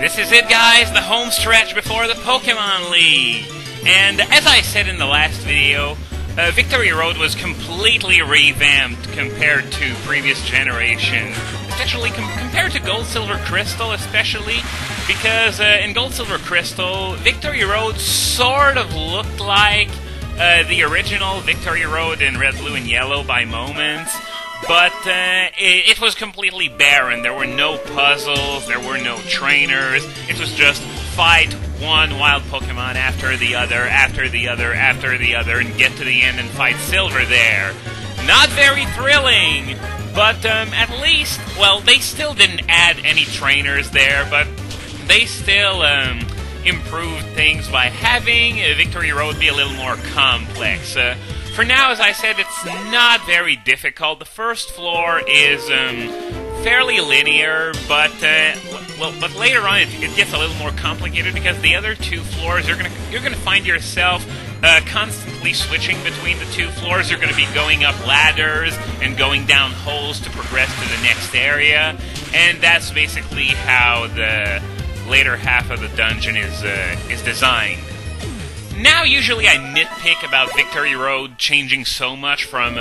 This is it, guys, the home stretch before the Pokémon League. And as I said in the last video, Victory Road was completely revamped compared to previous generations. Especially compared to Gold, Silver, Crystal, especially because in Gold, Silver, Crystal, Victory Road sort of looked like the original Victory Road in Red, Blue, and Yellow by moments. But it was completely barren. There were no puzzles, there were no trainers. It was just fight one wild Pokemon after the other, after the other, after the other, and get to the end and fight Silver there. Not very thrilling, but at least, well, they still didn't add any trainers there, but they still improved things by having Victory Road be a little more complex. For now, as I said, it's not very difficult. The first floor is fairly linear, but but later on it gets a little more complicated because the other two floors you're gonna find yourself constantly switching between the two floors. You're gonna be going up ladders and going down holes to progress to the next area, and that's basically how the later half of the dungeon is designed. Now, usually I nitpick about Victory Road changing so much from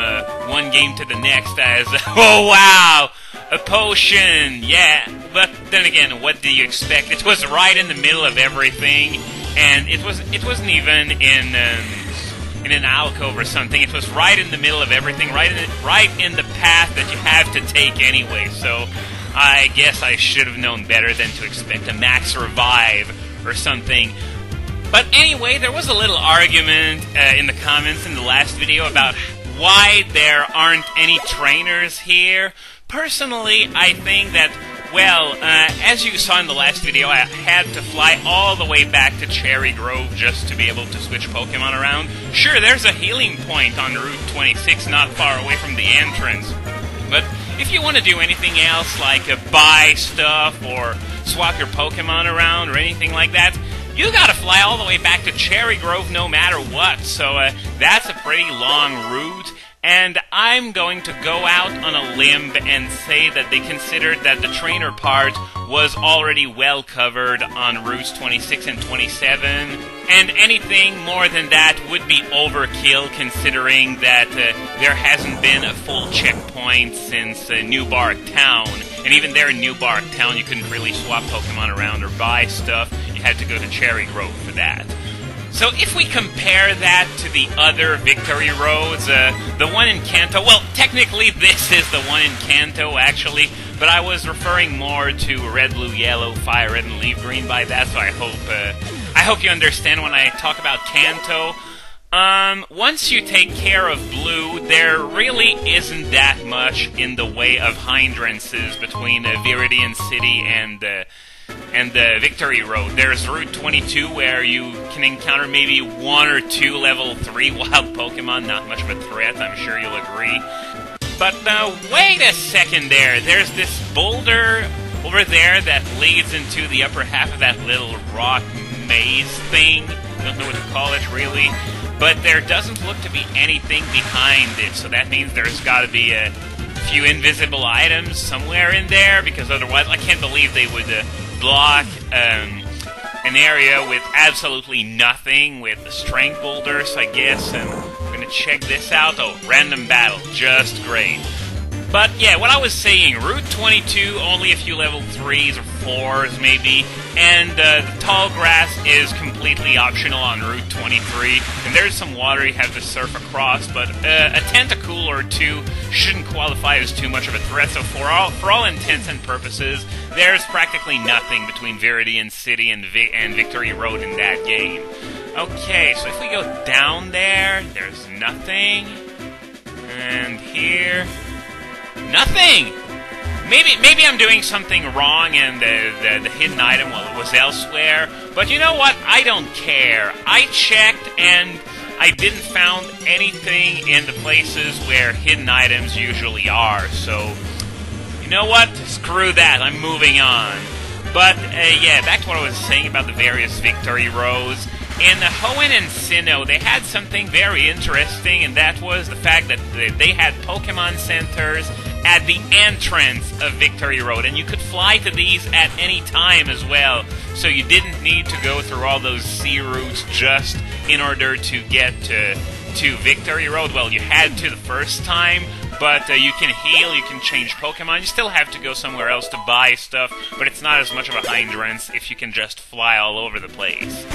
one game to the next as, oh wow, a potion, yeah. But then again, what do you expect? It was right in the middle of everything, and it wasn't even in an alcove or something. It was right in the middle of everything, right in the path that you have to take anyway. So I guess I should have known better than to expect a max revive or something. But anyway, there was a little argument in the comments in the last video about why there aren't any trainers here. Personally, I think that, well, as you saw in the last video, I had to fly all the way back to Cherry Grove just to be able to switch Pokemon around. Sure, there's a healing point on Route 26 not far away from the entrance. But if you want to do anything else, like buy stuff or swap your Pokemon around or anything like that, you gotta fly all the way back to Cherry Grove no matter what, so that's a pretty long route, and I'm going to go out on a limb and say that they considered that the trainer part was already well covered on routes 26 and 27, and anything more than that would be overkill considering that there hasn't been a full checkpoint since New Bark Town, and even there in New Bark Town you couldn't really swap Pokemon around or buy stuff. Had to go to Cherry Grove for that. So if we compare that to the other Victory Roads, the one in Kanto, well, technically this is the one in Kanto, actually, but I was referring more to Red, Blue, Yellow, Fire Red, and Leaf Green by that, so I hope you understand when I talk about Kanto. Once you take care of Blue, there really isn't that much in the way of hindrances between Viridian City and the Victory Road. There's Route 22 where you can encounter maybe one or two level 3 wild Pokemon, not much of a threat, I'm sure you'll agree. But wait a second there, there's this boulder over there that leads into the upper half of that little rock maze thing. I don't know what to call it really, but there doesn't look to be anything behind it, so that means there's gotta be a few invisible items somewhere in there, because otherwise I can't believe they would block an area with absolutely nothing with the strength boulder, so I guess I'm going to check this out. Oh, random battle, just great. But yeah, what I was saying, Route 22, only a few level 3s or 4s maybe, and the tall grass is completely optional on Route 23, and there's some water you have to surf across, but a Tentacool or two shouldn't qualify as too much of a threat, so for all intents and purposes, there's practically nothing between Viridian City and Victory Road in that game. Okay, so if we go down there, there's nothing, and here, nothing! Maybe I'm doing something wrong and the hidden item was elsewhere, but you know what? I don't care. I checked and I didn't found anything in the places where hidden items usually are, so you know what? Screw that, I'm moving on. But yeah, back to what I was saying about the various Victory Roads. In Hoenn and Sinnoh, they had something very interesting, and that was the fact that they had Pokemon centers at the entrance of Victory Road, and you could fly to these at any time as well, so you didn't need to go through all those sea routes just in order to get to Victory Road. Well, you had to the first time, but you can heal, you can change Pokemon. You still have to go somewhere else to buy stuff, but it's not as much of a hindrance if you can just fly all over the place.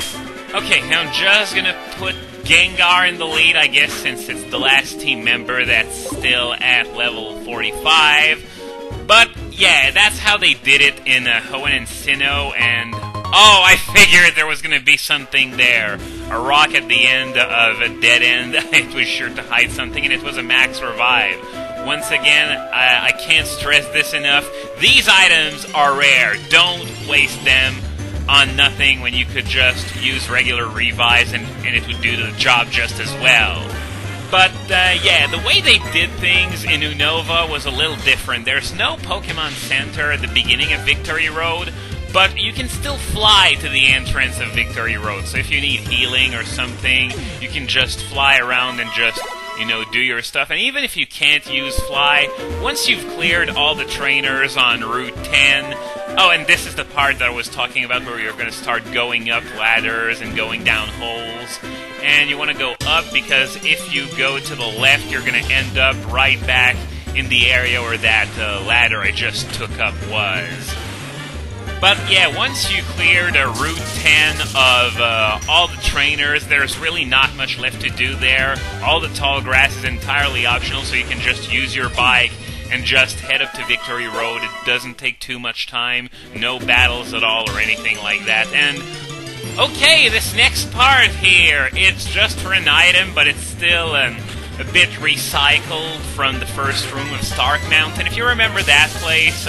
Okay, now I'm just gonna put Gengar in the lead, I guess, since it's the last team member that's still at level 45. But, yeah, that's how they did it in Hoenn and Sinnoh, and... oh, I figured there was gonna be something there. A rock at the end of a dead end. It was sure to hide something, and it was a max revive. Once again, I can't stress this enough. These items are rare. Don't waste them on nothing when you could just use regular revives and it would do the job just as well. But, yeah, the way they did things in Unova was a little different. There's no Pokemon Center at the beginning of Victory Road, but you can still fly to the entrance of Victory Road. So if you need healing or something, you can just fly around and just, you know, do your stuff. And even if you can't use fly, once you've cleared all the trainers on Route 10... oh, and this is the part that I was talking about where you're going to start going up ladders and going down holes. And you want to go up because if you go to the left, you're going to end up right back in the area where that ladder I just took up was. But yeah, once you cleared Route 10 of all the trainers, there's really not much left to do there. All the tall grass is entirely optional, so you can just use your bike and just head up to Victory Road. It doesn't take too much time, no battles at all or anything like that. And, okay, this next part here, it's just for an item, but it's still a bit recycled from the first room of Stark Mountain. If you remember that place,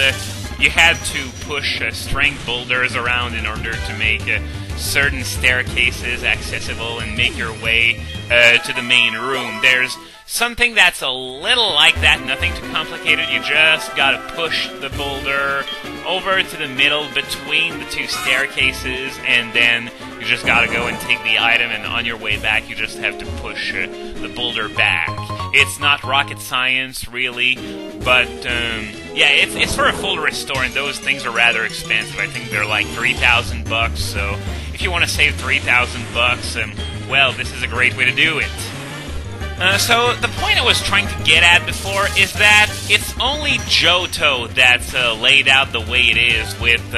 you had to push strength boulders around in order to make certain staircases accessible and make your way to the main room. There's something that's a little like that, nothing too complicated. You just gotta push the boulder over to the middle between the two staircases, and then you just gotta go and take the item, and on your way back you just have to push the boulder back. It's not rocket science, really, but yeah, it's for a full restore, and those things are rather expensive. I think they're like 3,000 bucks, so if you want to save 3,000 bucks, well, this is a great way to do it. So, the point I was trying to get at before is that it's only Johto that's laid out the way it is, with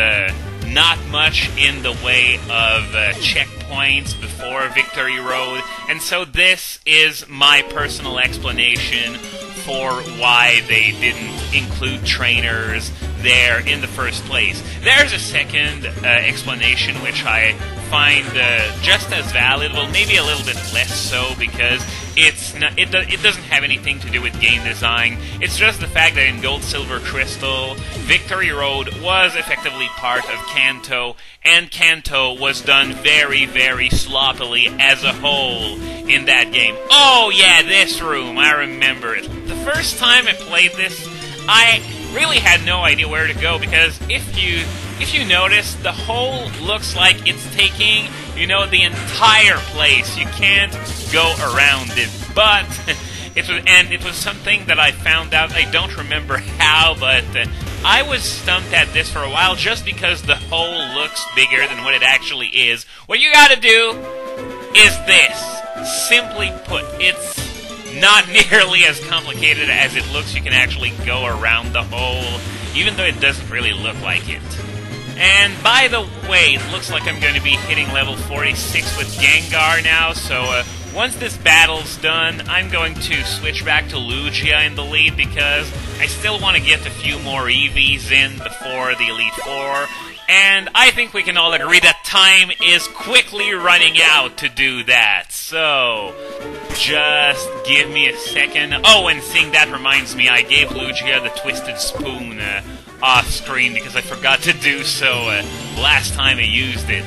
not much in the way of checkpoints before Victory Road, and so this is my personal explanation for why they didn't include trainers there in the first place. There's a second explanation which I find just as valid, well, maybe a little bit less so, because it doesn't have anything to do with game design. It's just the fact that in Gold, Silver, Crystal, Victory Road was effectively part of Kanto, and Kanto was done very, very sloppily as a whole in that game. Oh yeah, this room, I remember it. The first time I played this, I really had no idea where to go, because if you notice, the hole looks like it's taking, you know, the entire place. You can't go around it. But it was something that I found out. I don't remember how, but I was stumped at this for a while just because the hole looks bigger than what it actually is. What you gotta do is this. Simply put, it's not nearly as complicated as it looks. You can actually go around the hole, even though it doesn't really look like it. And by the way, it looks like I'm going to be hitting level 46 with Gengar now, so once this battle's done, I'm going to switch back to Lugia in the lead, because I still want to get a few more EVs in before the Elite Four, and I think we can all agree that time is quickly running out to do that, so just give me a second. Oh, and seeing that reminds me, I gave Lugia the Twisted Spoon off-screen because I forgot to do so last time I used it.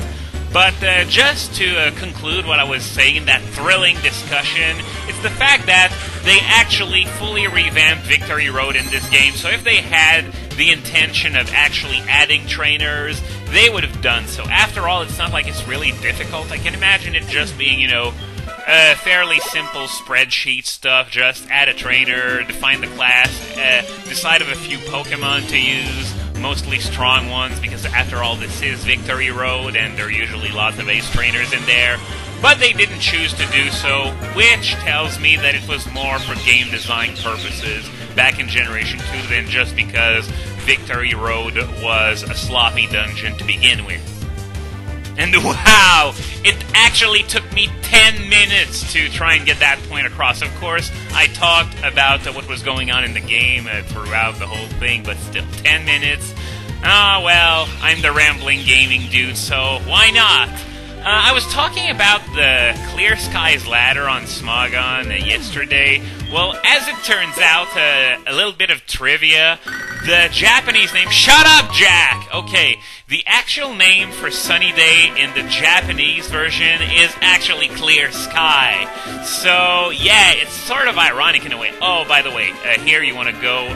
But just to conclude what I was saying in that thrilling discussion, it's the fact that they actually fully revamped Victory Road in this game, so if they had the intention of actually adding trainers, they would have done so. After all, it's not like it's really difficult. I can imagine it just being, you know, fairly simple spreadsheet stuff. Just add a trainer, define the class, decide of a few Pokemon to use, mostly strong ones, because after all this is Victory Road, and there are usually lots of ace trainers in there. But they didn't choose to do so, which tells me that it was more for game design purposes back in Generation 2 than just because Victory Road was a sloppy dungeon to begin with. And wow, it actually took me 10 minutes to try and get that point across. Of course, I talked about what was going on in the game throughout the whole thing, but still, 10 minutes? Ah, well, I'm the rambling gaming dude, so why not? I was talking about the Clear Skies ladder on Smogon yesterday. Well, as it turns out, a little bit of trivia. The Japanese name... Shut up, Jack! Okay, the actual name for Sunny Day in the Japanese version is actually Clear Sky. So, yeah, it's sort of ironic in a way. Oh, by the way, here you want to go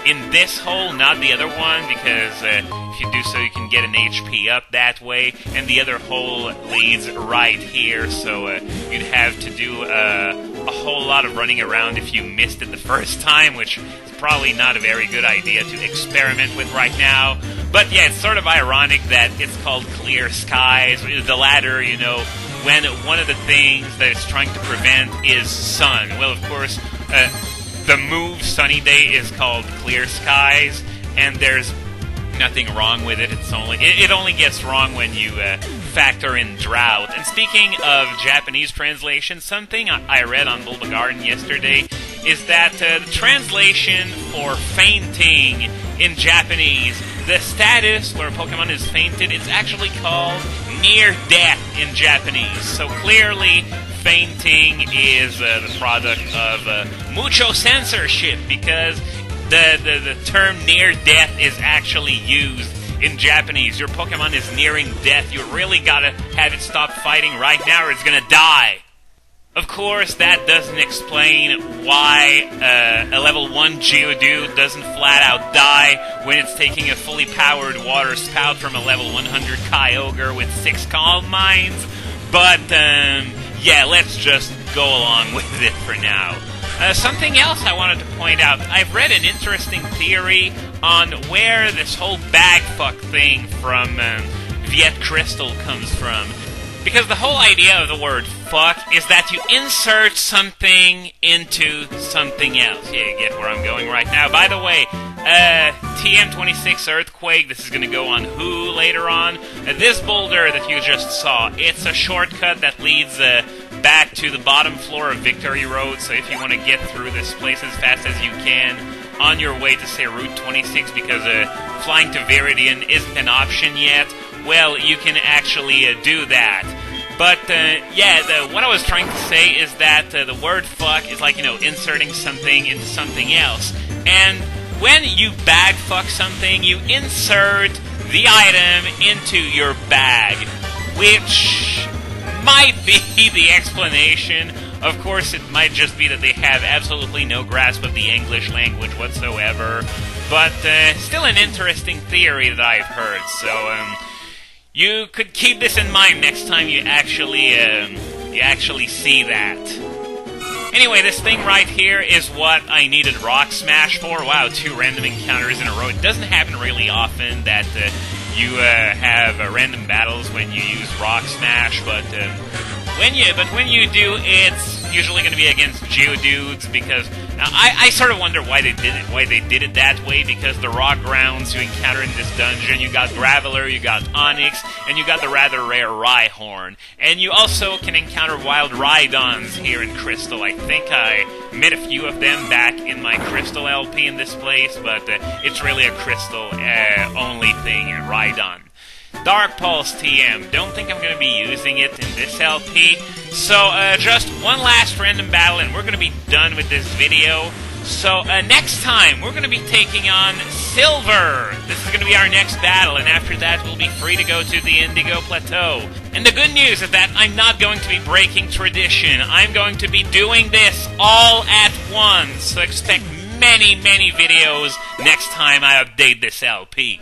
in this hole, not the other one, because if you do so, you can get an HP up that way, and the other hole leads right here, so you'd have to do a whole lot of running around if you missed it the first time, which is probably not a very good idea to experiment with right now. But yeah, it's sort of ironic that it's called Clear Skies. The ladder, you know, when one of the things that it's trying to prevent is sun. Well, of course, the move Sunny Day is called Clear Skies, and there's nothing wrong with it. It only gets wrong when you factor in drought. And speaking of Japanese translation, something I read on Bulba Garden yesterday is that the translation for fainting in Japanese, the status where a Pokemon is fainted, it's actually called near death in Japanese. So clearly, fainting is the product of mucho censorship, because the term near death is actually used in Japanese. Your Pokemon is nearing death. You really gotta have it stop fighting right now or it's gonna die. Of course, that doesn't explain why a level 1 Geodude doesn't flat out die when it's taking a fully powered water spout from a level 100 Kyogre with 6 Calm Mines. But, yeah, let's just go along with it for now. Something else I wanted to point out. I've read an interesting theory on where this whole bag fuck thing from Viet Crystal comes from. Because the whole idea of the word fuck is that you insert something into something else. Yeah, you get where I'm going right now. By the way, TM26 Earthquake, this is going to go on Who later on. This boulder that you just saw, it's a shortcut that leads back to the bottom floor of Victory Road, so if you want to get through this place as fast as you can on your way to, say, Route 26, because flying to Viridian isn't an option yet, well, you can actually do that. But, yeah, what I was trying to say is that the word fuck is like, you know, inserting something into something else. And when you bag fuck something, you insert the item into your bag, which might be the explanation. Of course, it might just be that they have absolutely no grasp of the English language whatsoever. But, still an interesting theory that I've heard, so, you could keep this in mind next time you actually see that. Anyway, this thing right here is what I needed Rock Smash for. Wow, 2 random encounters in a row. It doesn't happen really often that you have random battles when you use Rock Smash, but when you do, it's usually going to be against Geodudes, because now I sort of wonder why they did it that way, because the rock grounds you encounter in this dungeon, you got Graveler, you got Onyx, and you got the rather rare Rhyhorn. And you also can encounter wild Rhydons here in Crystal. I think I met a few of them back in my Crystal LP in this place, but it's really a Crystal only thing, Rhydon. Dark Pulse TM. Don't think I'm going to be using it in this LP. So, just one last random battle and we're going to be done with this video. So, next time, we're going to be taking on Silver. This is going to be our next battle, and after that, we'll be free to go to the Indigo Plateau. And the good news is that I'm not going to be breaking tradition. I'm going to be doing this all at once. So expect many, many videos next time I update this LP.